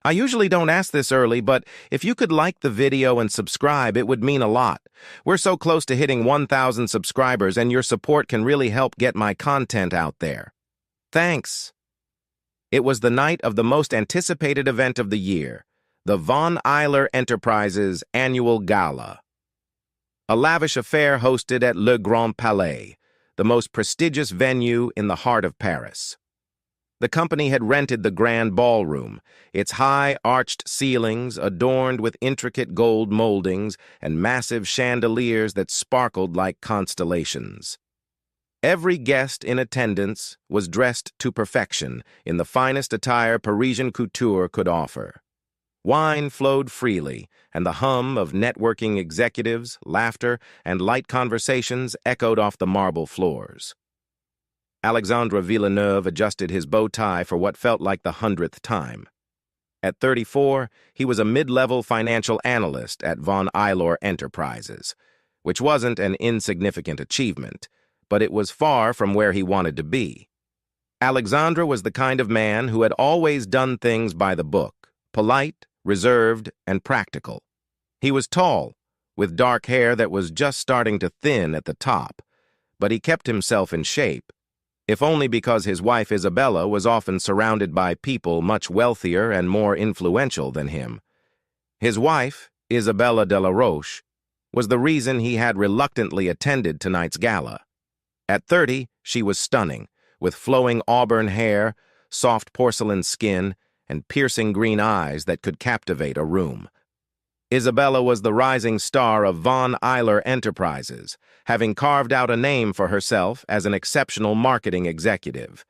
I usually don't ask this early, but if you could like the video and subscribe, it would mean a lot. We're so close to hitting 1,000 subscribers, and your support can really help get my content out there. Thanks. It was the night of the most anticipated event of the year, the Von Euler Enterprises Annual Gala. A lavish affair hosted at Le Grand Palais, the most prestigious venue in the heart of Paris. The company had rented the grand ballroom, its high, arched ceilings adorned with intricate gold moldings and massive chandeliers that sparkled like constellations. Every guest in attendance was dressed to perfection in the finest attire Parisian couture could offer. Wine flowed freely, and the hum of networking executives, laughter, and light conversations echoed off the marble floors. Alexandre Villeneuve adjusted his bow tie for what felt like the 100th time. At 34, he was a mid-level financial analyst at Von Euler Enterprises, which wasn't an insignificant achievement, but it was far from where he wanted to be. Alexandre was the kind of man who had always done things by the book, polite, reserved, and practical. He was tall, with dark hair that was just starting to thin at the top, but he kept himself in shape, if only because his wife Isabella was often surrounded by people much wealthier and more influential than him. His wife, Isabella de la Roche, was the reason he had reluctantly attended tonight's gala. At 30, she was stunning, with flowing auburn hair, soft porcelain skin, and piercing green eyes that could captivate a room. Isabella was the rising star of Von Euler Enterprises, having carved out a name for herself as an exceptional marketing executive.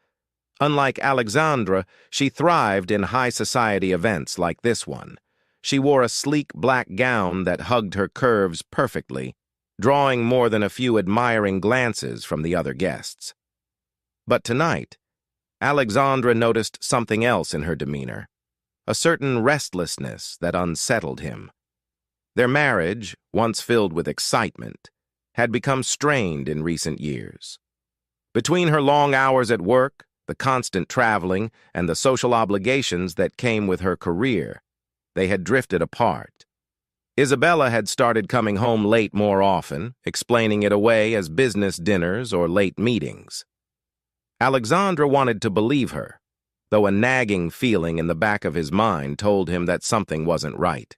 Unlike Alexandre, she thrived in high society events like this one. She wore a sleek black gown that hugged her curves perfectly, drawing more than a few admiring glances from the other guests. But tonight, Alexandre noticed something else in her demeanor, a certain restlessness that unsettled him. Their marriage, once filled with excitement, had become strained in recent years. Between her long hours at work, the constant traveling, and the social obligations that came with her career, they had drifted apart. Isabella had started coming home late more often, explaining it away as business dinners or late meetings. Alexandre wanted to believe her, though a nagging feeling in the back of his mind told him that something wasn't right.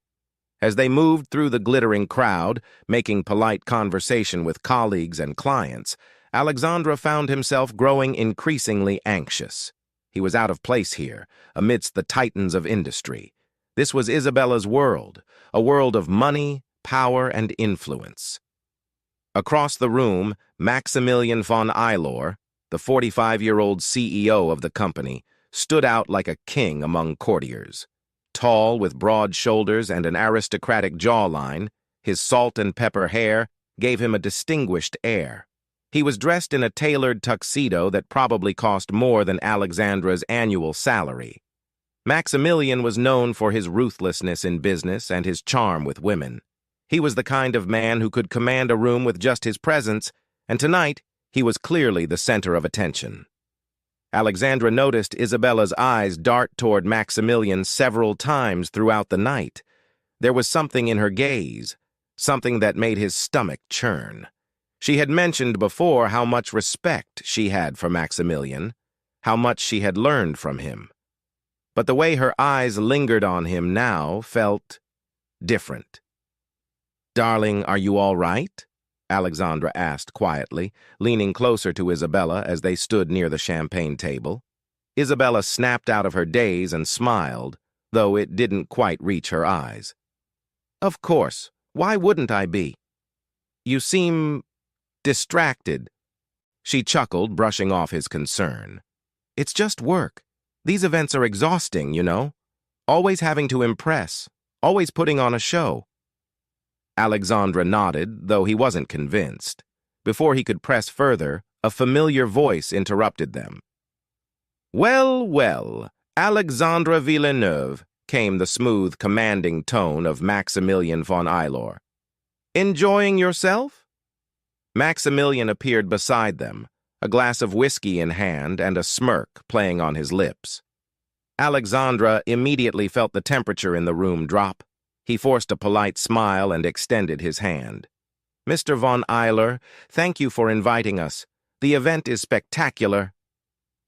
As they moved through the glittering crowd, making polite conversation with colleagues and clients, Alexandre found himself growing increasingly anxious. He was out of place here, amidst the titans of industry. This was Isabella's world, a world of money, power, and influence. Across the room, Maximilian von Euler, the 45-year-old CEO of the company, stood out like a king among courtiers. Tall, with broad shoulders and an aristocratic jawline, his salt and pepper hair gave him a distinguished air. He was dressed in a tailored tuxedo that probably cost more than Alexandre's annual salary. Maximilian was known for his ruthlessness in business and his charm with women. He was the kind of man who could command a room with just his presence, and tonight he was clearly the center of attention. Alexandre noticed Isabella's eyes dart toward Maximilian several times throughout the night. There was something in her gaze, something that made his stomach churn. She had mentioned before how much respect she had for Maximilian, how much she had learned from him. But the way her eyes lingered on him now felt different. "Darling, are you all right?" Alexandre asked quietly, leaning closer to Isabella as they stood near the champagne table. Isabella snapped out of her daze and smiled, though it didn't quite reach her eyes. "Of course. Why wouldn't I be?" "You seem distracted." She chuckled, brushing off his concern. "It's just work. These events are exhausting, you know. Always having to impress, always putting on a show." Alexandre nodded, though he wasn't convinced. Before he could press further, a familiar voice interrupted them. "Well, well, Alexandre Villeneuve," came the smooth, commanding tone of Maximilian von Euler. "Enjoying yourself?" Maximilian appeared beside them, a glass of whiskey in hand and a smirk playing on his lips. Alexandra immediately felt the temperature in the room drop. He forced a polite smile and extended his hand. "Mr. von Euler, thank you for inviting us. The event is spectacular."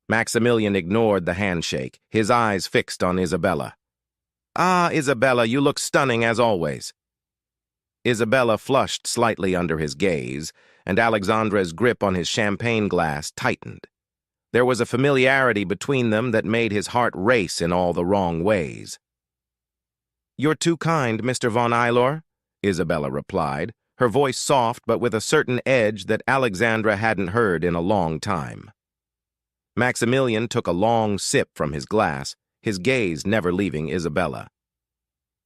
Maximilian ignored the handshake, his eyes fixed on Isabella. "Ah, Isabella, you look stunning as always." Isabella flushed slightly under his gaze, and Alexandra's grip on his champagne glass tightened. There was a familiarity between them that made his heart race in all the wrong ways. "You're too kind, Mr. von Euler," Isabella replied, her voice soft but with a certain edge that Alexandra hadn't heard in a long time. Maximilian took a long sip from his glass, his gaze never leaving Isabella.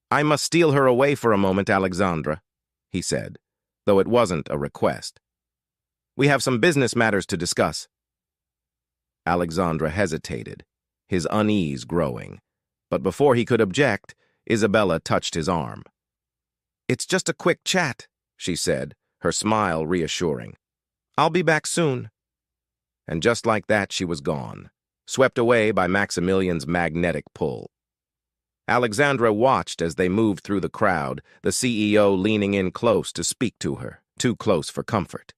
"I must steal her away for a moment, Alexandra," he said, though it wasn't a request. "We have some business matters to discuss." Alexandra hesitated, his unease growing, but before he could object, Isabella touched his arm. "It's just a quick chat," she said, her smile reassuring. "I'll be back soon." And just like that she was gone, swept away by Maximilian's magnetic pull. Alexandra watched as they moved through the crowd, the CEO leaning in close to speak to her, too close for comfort.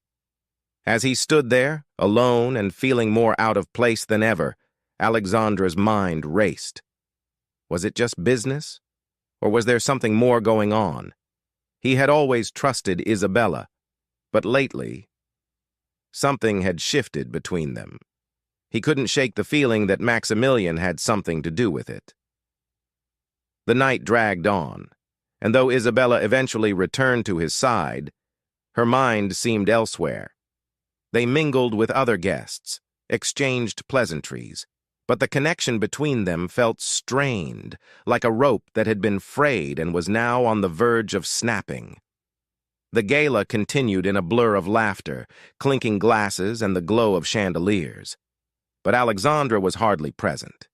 As he stood there, alone and feeling more out of place than ever, Alexandra's mind raced. Was it just business? Or was there something more going on? He had always trusted Isabella, but lately, something had shifted between them. He couldn't shake the feeling that Maximilian had something to do with it. The night dragged on, and though Isabella eventually returned to his side, her mind seemed elsewhere. They mingled with other guests, exchanged pleasantries, but the connection between them felt strained, like a rope that had been frayed and was now on the verge of snapping. The gala continued in a blur of laughter, clinking glasses and the glow of chandeliers. But Alexandra was hardly present.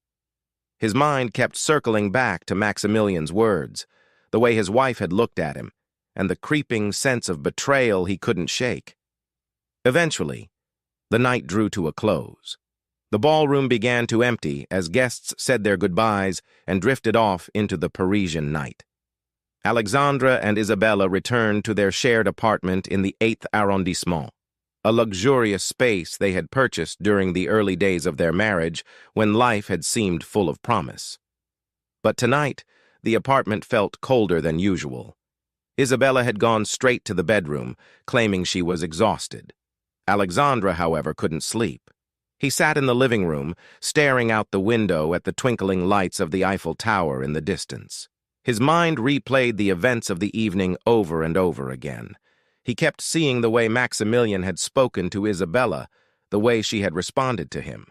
His mind kept circling back to Maximilian's words, the way his wife had looked at him, and the creeping sense of betrayal he couldn't shake. Eventually, the night drew to a close. The ballroom began to empty as guests said their goodbyes and drifted off into the Parisian night. Alexandra and Isabella returned to their shared apartment in the 8th arrondissement, a luxurious space they had purchased during the early days of their marriage when life had seemed full of promise. But tonight, the apartment felt colder than usual. Isabella had gone straight to the bedroom, claiming she was exhausted. Alexandra, however, couldn't sleep. He sat in the living room, staring out the window at the twinkling lights of the Eiffel Tower in the distance. His mind replayed the events of the evening over and over again. He kept seeing the way Maximilian had spoken to Isabella, the way she had responded to him.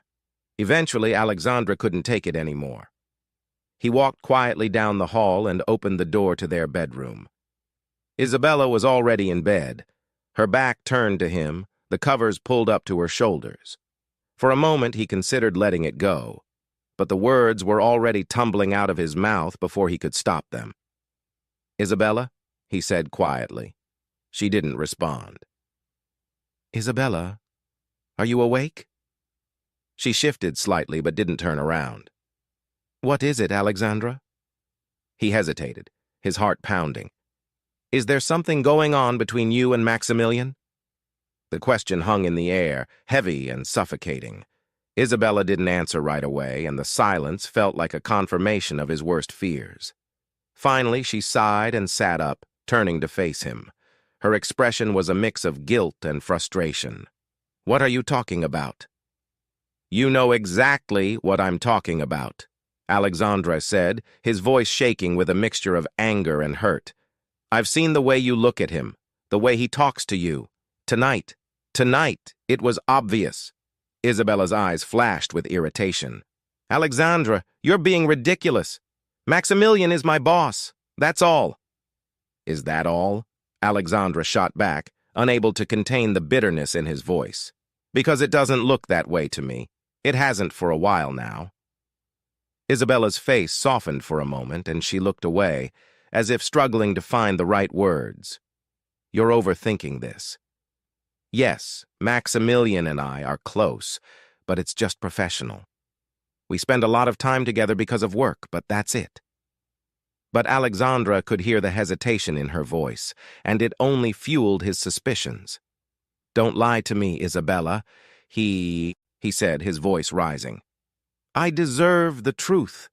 Eventually, Alexandra couldn't take it anymore. He walked quietly down the hall and opened the door to their bedroom. Isabella was already in bed, her back turned to him, the covers pulled up to her shoulders. For a moment, he considered letting it go, but the words were already tumbling out of his mouth before he could stop them. "Isabella?" he said quietly. She didn't respond. "Isabella, are you awake?" She shifted slightly but didn't turn around. "What is it, Alexandra?" He hesitated, his heart pounding. "Is there something going on between you and Maximilian?" The question hung in the air, heavy and suffocating. Isabella didn't answer right away, and the silence felt like a confirmation of his worst fears. Finally, she sighed and sat up, turning to face him. Her expression was a mix of guilt and frustration. "What are you talking about?" "You know exactly what I'm talking about," Alexandra said, his voice shaking with a mixture of anger and hurt. "I've seen the way you look at him, the way he talks to you. Tonight, it was obvious." Isabella's eyes flashed with irritation. "Alexandra, you're being ridiculous. Maximilian is my boss. That's all." "Is that all?" Alexandra shot back, unable to contain the bitterness in his voice. "Because it doesn't look that way to me. It hasn't for a while now." Isabella's face softened for a moment, and she looked away, as if struggling to find the right words. "You're overthinking this. Yes, Maximilian and I are close, but it's just professional. We spend a lot of time together because of work, but that's it. But Alexandra could hear the hesitation in her voice, and it only fueled his suspicions. "Don't lie to me, Isabella," he said, his voice rising. "I deserve the truth."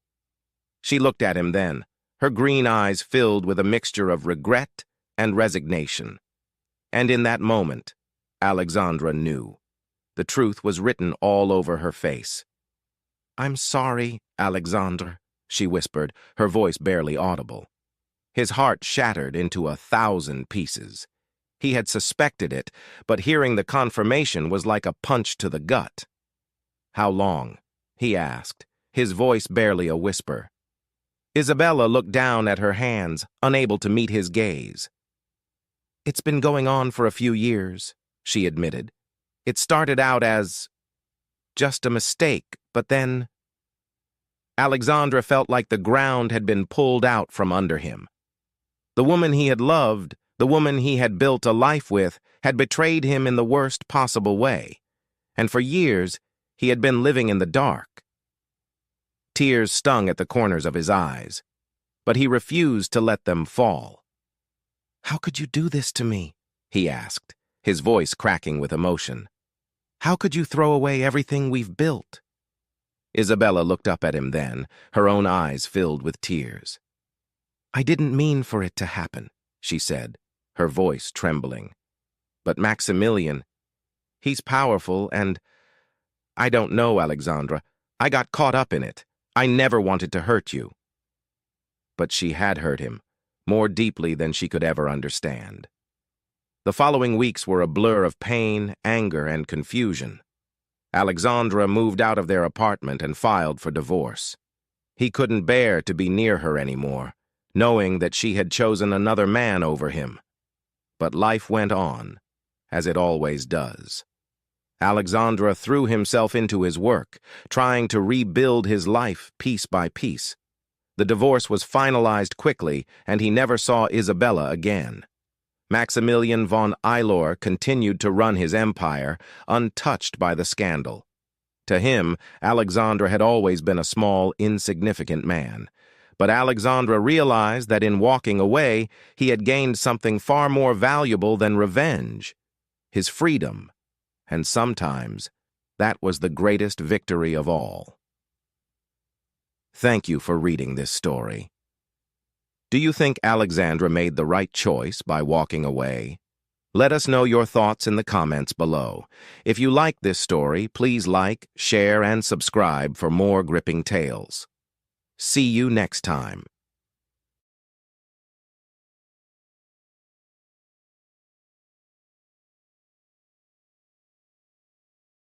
She looked at him then, her green eyes filled with a mixture of regret and resignation. And in that moment, Alexandra knew. The truth was written all over her face. "I'm sorry, Alexandra," she whispered, her voice barely audible. His heart shattered into 1,000 pieces. He had suspected it, but hearing the confirmation was like a punch to the gut. "How long?" he asked, his voice barely a whisper. Isabella looked down at her hands, unable to meet his gaze. "It's been going on for a few years," she admitted. "It started out as just a mistake, but then—" Alexandra felt like the ground had been pulled out from under him. The woman he had loved, the woman he had built a life with, had betrayed him in the worst possible way, and for years he had been living in the dark. Tears stung at the corners of his eyes, but he refused to let them fall. "How could you do this to me?" he asked, his voice cracking with emotion. "How could you throw away everything we've built?" Isabella looked up at him then, her own eyes filled with tears. "I didn't mean for it to happen," she said, her voice trembling. "But Maximilian, he's powerful and— I don't know, Alexandra. I got caught up in it. I never wanted to hurt you." But she had hurt him, more deeply than she could ever understand. The following weeks were a blur of pain, anger, and confusion. Alexandra moved out of their apartment and filed for divorce. He couldn't bear to be near her anymore, knowing that she had chosen another man over him. But life went on, as it always does. Alexandra threw himself into his work, trying to rebuild his life piece by piece. The divorce was finalized quickly, and he never saw Isabella again. Maximilian von Eylor continued to run his empire, untouched by the scandal. To him, Alexandra had always been a small, insignificant man. But Alexandra realized that in walking away, he had gained something far more valuable than revenge: his freedom. And sometimes, that was the greatest victory of all. Thank you for reading this story. Do you think Alexandra made the right choice by walking away? Let us know your thoughts in the comments below. If you like this story, please like, share, and subscribe for more gripping tales. See you next time.